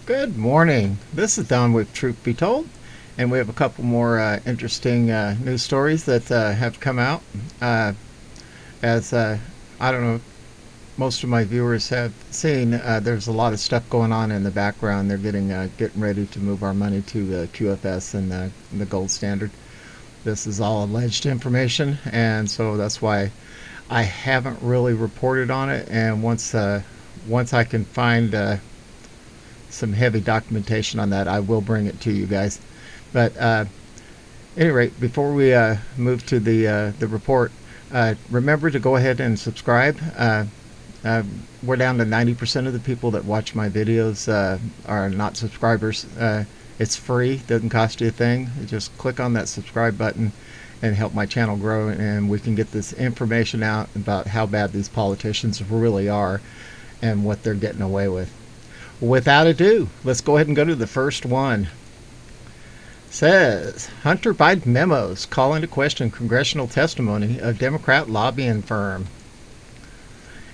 Good morning. This is Don with Truth Be Told, and we have a couple more interesting news stories that have come out. As I don't know, most of my viewers have seen, there's a lot of stuff going on in the background. They're getting ready to move our money to QFS and the gold standard. This is all alleged information, and so that's why I haven't really reported on it. And once I can find some heavy documentation on that, I will bring it to you guys. But at any rate, before we move to the report, remember to go ahead and subscribe. We're down to 90% of the people that watch my videos are not subscribers. It's free, doesn't cost you a thing. You just click on that subscribe button and help my channel grow, and we can get this information out about how bad these politicians really are and what they're getting away with. Without ado, let's go ahead and go to the first one. Says, Hunter Biden memos call into question congressional testimony of Democrat lobbying firm.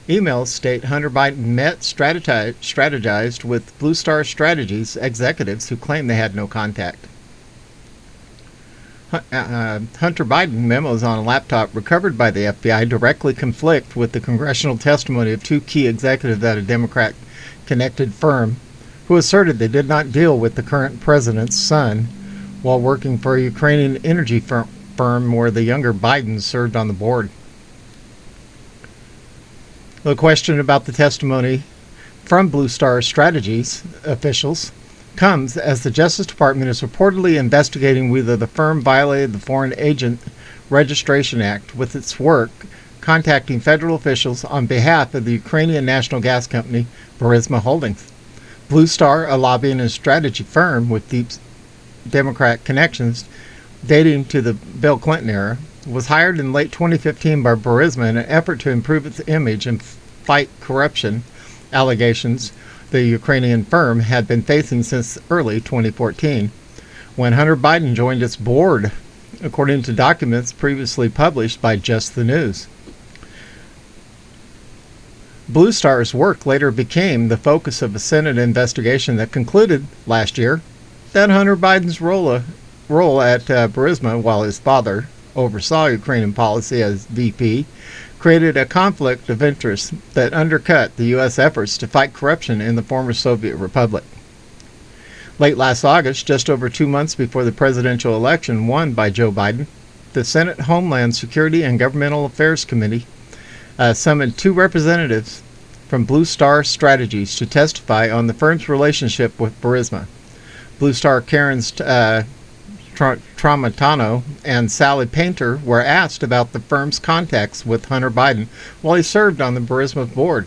Emails state Hunter Biden strategized with Blue Star Strategies executives who claim they had no contact. Hunter Biden memos on a laptop recovered by the FBI directly conflict with the congressional testimony of two key executives at a Democrat-connected firm who asserted they did not deal with the current president's son while working for a Ukrainian energy firm where the younger Biden served on the board. The question about the testimony from Blue Star Strategies officials comes as the Justice Department is reportedly investigating whether the firm violated the Foreign Agent Registration Act with its work contacting federal officials on behalf of the Ukrainian national gas company Burisma Holdings. Blue Star, a lobbying and strategy firm with deep Democrat connections dating to the Bill Clinton era, was hired in late 2015 by Burisma in an effort to improve its image and fight corruption allegations the Ukrainian firm had been facing since early 2014, when Hunter Biden joined its board, according to documents previously published by Just the News. Blue Star's work later became the focus of a Senate investigation that concluded last year that Hunter Biden's role at Burisma, while his father oversaw Ukrainian policy as VP, created a conflict of interest that undercut the U.S. efforts to fight corruption in the former Soviet Republic. Late last August, just over 2 months before the presidential election won by Joe Biden, the Senate Homeland Security and Governmental Affairs Committee summoned two representatives from Blue Star Strategies to testify on the firm's relationship with Burisma. Blue Star Karen's Tramontano and Sally Painter were asked about the firm's contacts with Hunter Biden while he served on the Burisma board.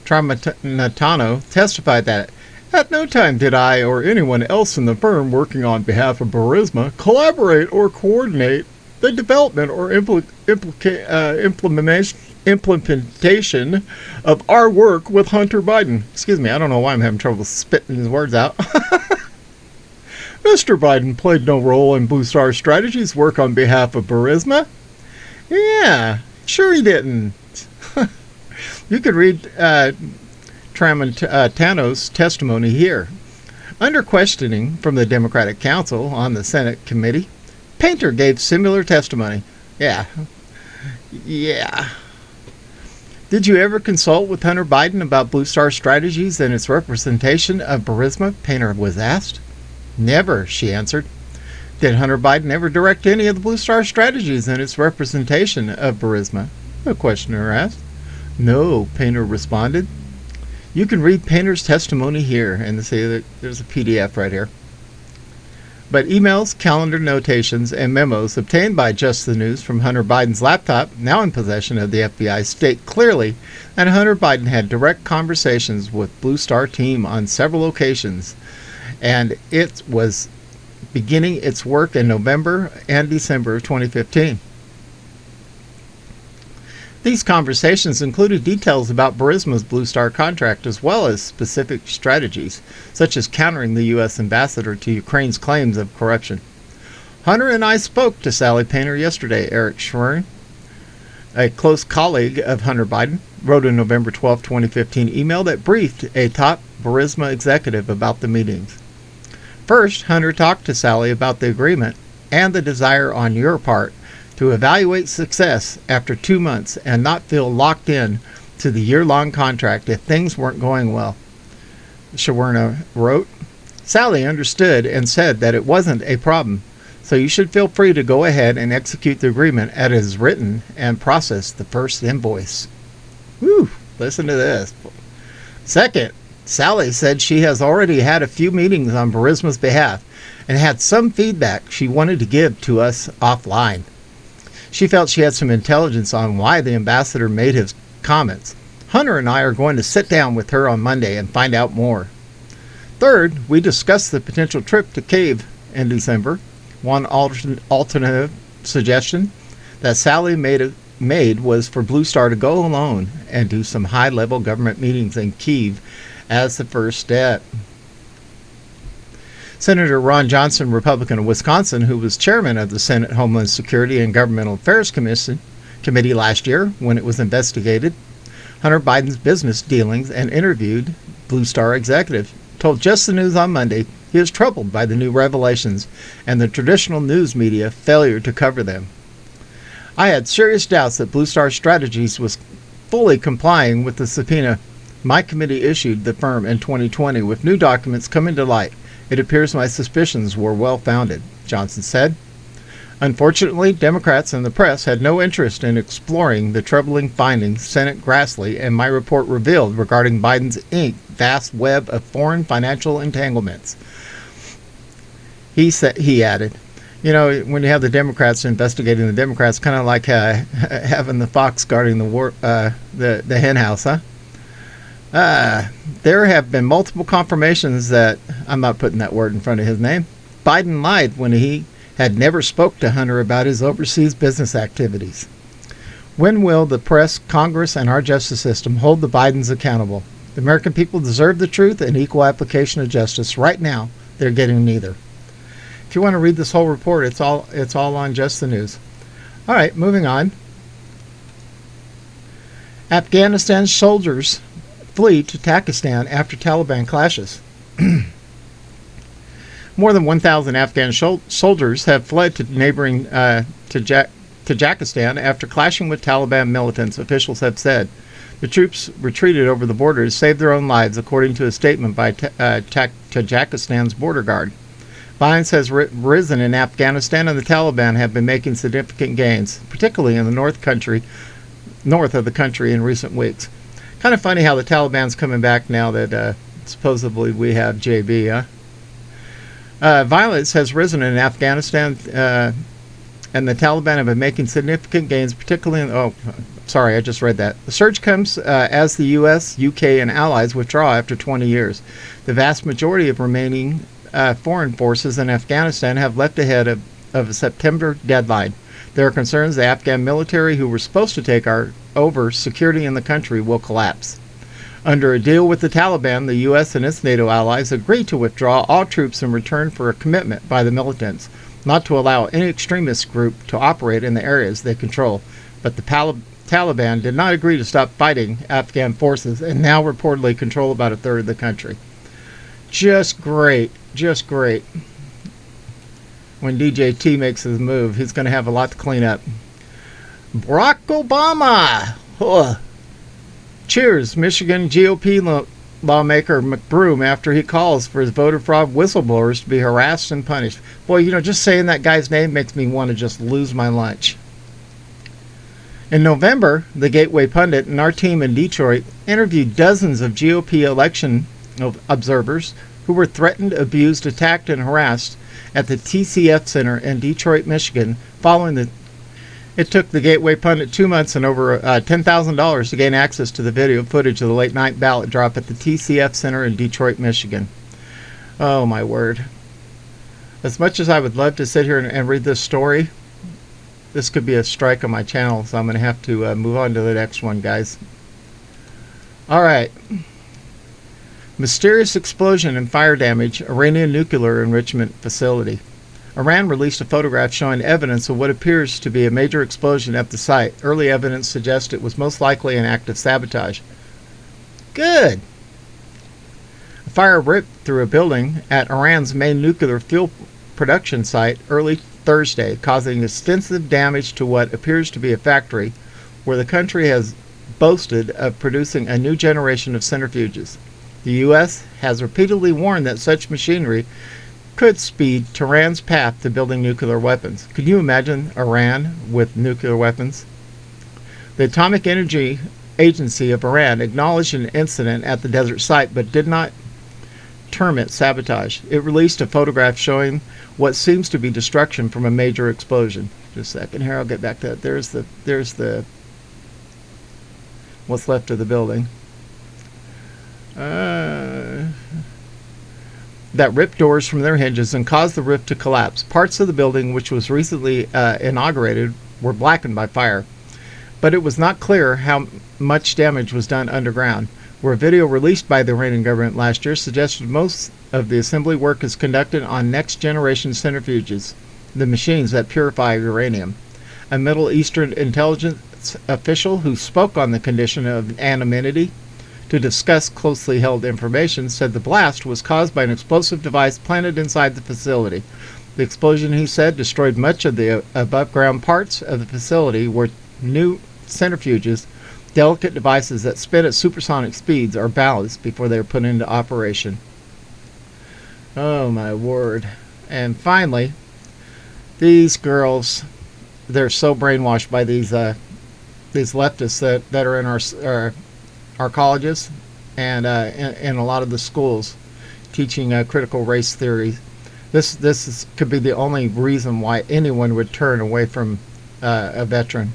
Tramontano testified that, "At no time did I or anyone else in the firm working on behalf of Burisma collaborate or coordinate the development or implementation of our work with Hunter Biden." Excuse me, I don't know why I'm having trouble spitting his words out. Mr. Biden played no role in Blue Star Strategies' work on behalf of Burisma. Yeah, sure he didn't. You could read Tramontano's testimony here. Under questioning from the Democratic Counsel on the Senate committee, Painter gave similar testimony. Yeah. Did you ever consult with Hunter Biden about Blue Star Strategies and its representation of Burisma? Painter was asked. Never, she answered. Did Hunter Biden ever direct any of the Blue Star Strategies and its representation of Burisma? The questioner asked. No, Painter responded. You can read Painter's testimony here, and see that there's a PDF right here. But emails, calendar notations, and memos obtained by Just the News from Hunter Biden's laptop, now in possession of the FBI, state clearly that Hunter Biden had direct conversations with Blue Star team on several occasions, and it was beginning its work in November and December of 2015. These conversations included details about Burisma's Blue Star contract as well as specific strategies, such as countering the U.S. ambassador to Ukraine's claims of corruption. Hunter and I spoke to Sally Painter yesterday, Eric Schwerin, a close colleague of Hunter Biden, wrote a November 12, 2015 email that briefed a top Burisma executive about the meetings. First, Hunter talked to Sally about the agreement and the desire on your part to evaluate success after 2 months and not feel locked in to the year-long contract if things weren't going well. Shawerna wrote, Sally understood and said that it wasn't a problem, so you should feel free to go ahead and execute the agreement as it is written and process the first invoice. Whew, listen to this. Second, Sally said she has already had a few meetings on Burisma's behalf and had some feedback she wanted to give to us offline. She felt she had some intelligence on why the ambassador made his comments. Hunter and I are going to sit down with her on Monday and find out more. Third, we discussed the potential trip to Kyiv in December. One alternative suggestion that Sally made was for Blue Star to go alone and do some high-level government meetings in Kyiv as the first step. Senator Ron Johnson, Republican of Wisconsin, who was chairman of the Senate Homeland Security and Governmental Affairs Committee last year when it was investigated Hunter Biden's business dealings and interviewed Blue Star executive, told Just the News on Monday he is troubled by the new revelations and the traditional news media failure to cover them. I had serious doubts that Blue Star Strategies was fully complying with the subpoena my committee issued the firm in 2020 with new documents coming to light. It appears my suspicions were well-founded, Johnson said. Unfortunately, Democrats and the press had no interest in exploring the troubling findings Senate Grassley and my report revealed regarding Biden's Inc. vast web of foreign financial entanglements. He added, you know, when you have the Democrats investigating the Democrats, kind of like having the fox guarding the hen house, huh? There have been multiple confirmations that, I'm not putting that word in front of his name, Biden lied when he had never spoke to Hunter about his overseas business activities. When will the press, Congress, and our justice system hold the Bidens accountable? The American people deserve the truth and equal application of justice. Right now, they're getting neither. If you want to read this whole report, it's all on Just the News. All right, moving on. Afghanistan soldiers flee to Tajikistan after Taliban clashes. More than 1,000 Afghan soldiers have fled to neighboring Tajikistan after clashing with Taliban militants, officials have said. The troops retreated over the border to save their own lives, according to a statement by Tajikistan's border guard. Violence has risen in Afghanistan, and the Taliban have been making significant gains, particularly in the north of the country in recent weeks. Kind of funny how the Taliban's coming back now that supposedly we have JB, huh? Violence has risen in Afghanistan, and the Taliban have been making significant gains, particularly in... Sorry, I just read that. The surge comes as the U.S., U.K., and allies withdraw after 20 years. The vast majority of remaining foreign forces in Afghanistan have left ahead of a September deadline. There are concerns the Afghan military, who were supposed to take over security in the country, will collapse. Under a deal with the Taliban, the U.S. and its NATO allies agreed to withdraw all troops in return for a commitment by the militants not to allow any extremist group to operate in the areas they control. But the Taliban did not agree to stop fighting Afghan forces and now reportedly control about a third of the country. Just great. Just great. When DJT makes his move, he's going to have a lot to clean up. Barack Obama! Ugh. Cheers, Michigan GOP lawmaker McBroom, after he calls for his voter fraud whistleblowers to be harassed and punished. Boy, you know, just saying that guy's name makes me want to just lose my lunch. In November, the Gateway Pundit and our team in Detroit interviewed dozens of GOP election observers who were threatened, abused, attacked, and harassed at the TCF Center in Detroit, Michigan, following the... It took the Gateway Pundit 2 months and over $10,000 to gain access to the video footage of the late-night ballot drop at the TCF Center in Detroit, Michigan. Oh, my word. As much as I would love to sit here and read this story, this could be a strike on my channel, so I'm going to have to move on to the next one, guys. All right. Mysterious explosion and fire damage, Iranian nuclear enrichment facility. Iran released a photograph showing evidence of what appears to be a major explosion at the site. Early evidence suggests it was most likely an act of sabotage. Good. fire ripped through a building at Iran's main nuclear fuel production site early Thursday, causing extensive damage to what appears to be a factory where the country has boasted of producing a new generation of centrifuges. The U.S. has repeatedly warned that such machinery could speed Tehran's path to building nuclear weapons. Could you imagine Iran with nuclear weapons? The Atomic Energy Agency of Iran acknowledged an incident at the desert site but did not term it sabotage. It released a photograph showing what seems to be destruction from a major explosion. Just a second here, I'll get back to that. There's the what's left of the building. That ripped doors from their hinges and caused the roof to collapse. Parts of the building, which was recently inaugurated, were blackened by fire. But it was not clear how much damage was done underground, where a video released by the Iranian government last year suggested most of the assembly work is conducted on next-generation centrifuges, the machines that purify uranium. A Middle Eastern intelligence official who spoke on the condition of anonymity to discuss closely held information said the blast was caused by an explosive device planted inside the facility. The explosion, he said, destroyed much of the above-ground parts of the facility where new centrifuges, delicate devices that spin at supersonic speeds, are balanced before they are put into operation. Oh my word. And finally, these girls, they're so brainwashed by these leftists that are in our colleges and in a lot of the schools teaching critical race theory. This could be the only reason why anyone would turn away from a veteran.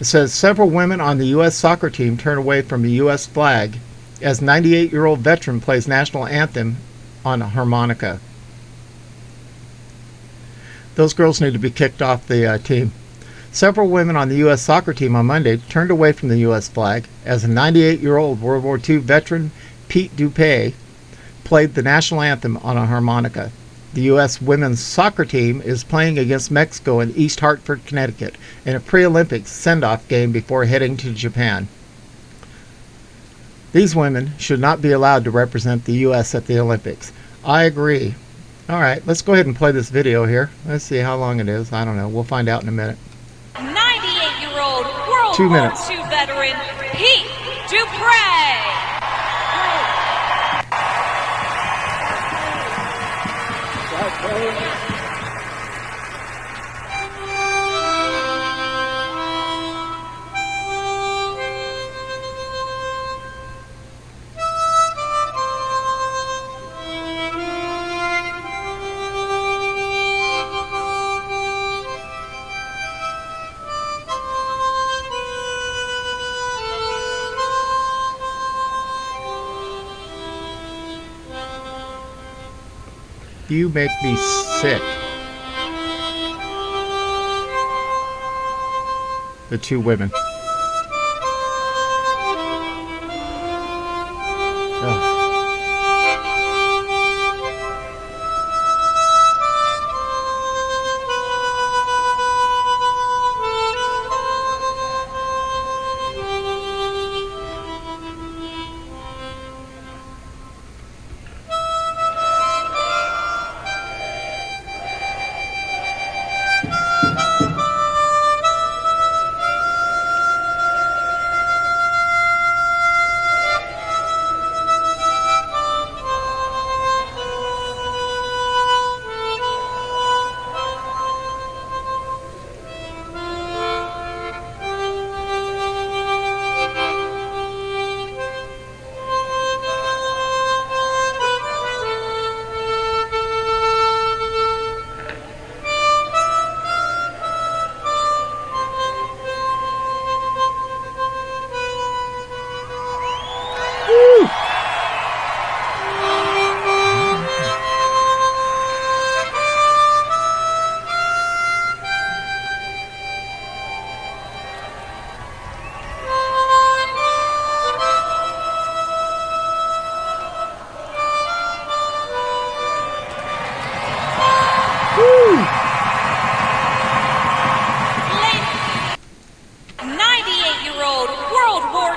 It says several women on the U.S. soccer team turn away from the U.S. flag as 98-year-old veteran plays national anthem on a harmonica. Those girls need to be kicked off the team. Several women on the U.S. soccer team on Monday turned away from the U.S. flag as a 98-year-old World War II veteran, Pete Dupay, played the national anthem on a harmonica. The U.S. women's soccer team is playing against Mexico in East Hartford, Connecticut, in a pre-Olympics send-off game before heading to Japan. These women should not be allowed to represent the U.S. at the Olympics. I agree. All right, let's go ahead and play this video here. Let's see how long it is. I don't know. We'll find out in a minute. 98-year-old World 2 War minutes. II veteran Pete Dupay. You make me sick. The two women. Ugh.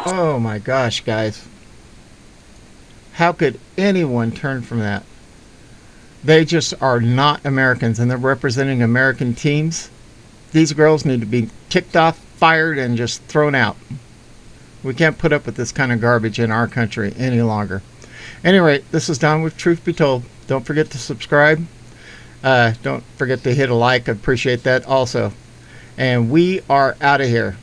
Oh my gosh, guys. How could anyone turn from that? They just are not Americans, and they're representing American teams. These girls need to be kicked off, fired, and just thrown out. We can't put up with this kind of garbage in our country any longer. Anyway, this is Don with Truth Be Told. Don't forget to subscribe. Don't forget to hit a like. I appreciate that also. And we are out of here.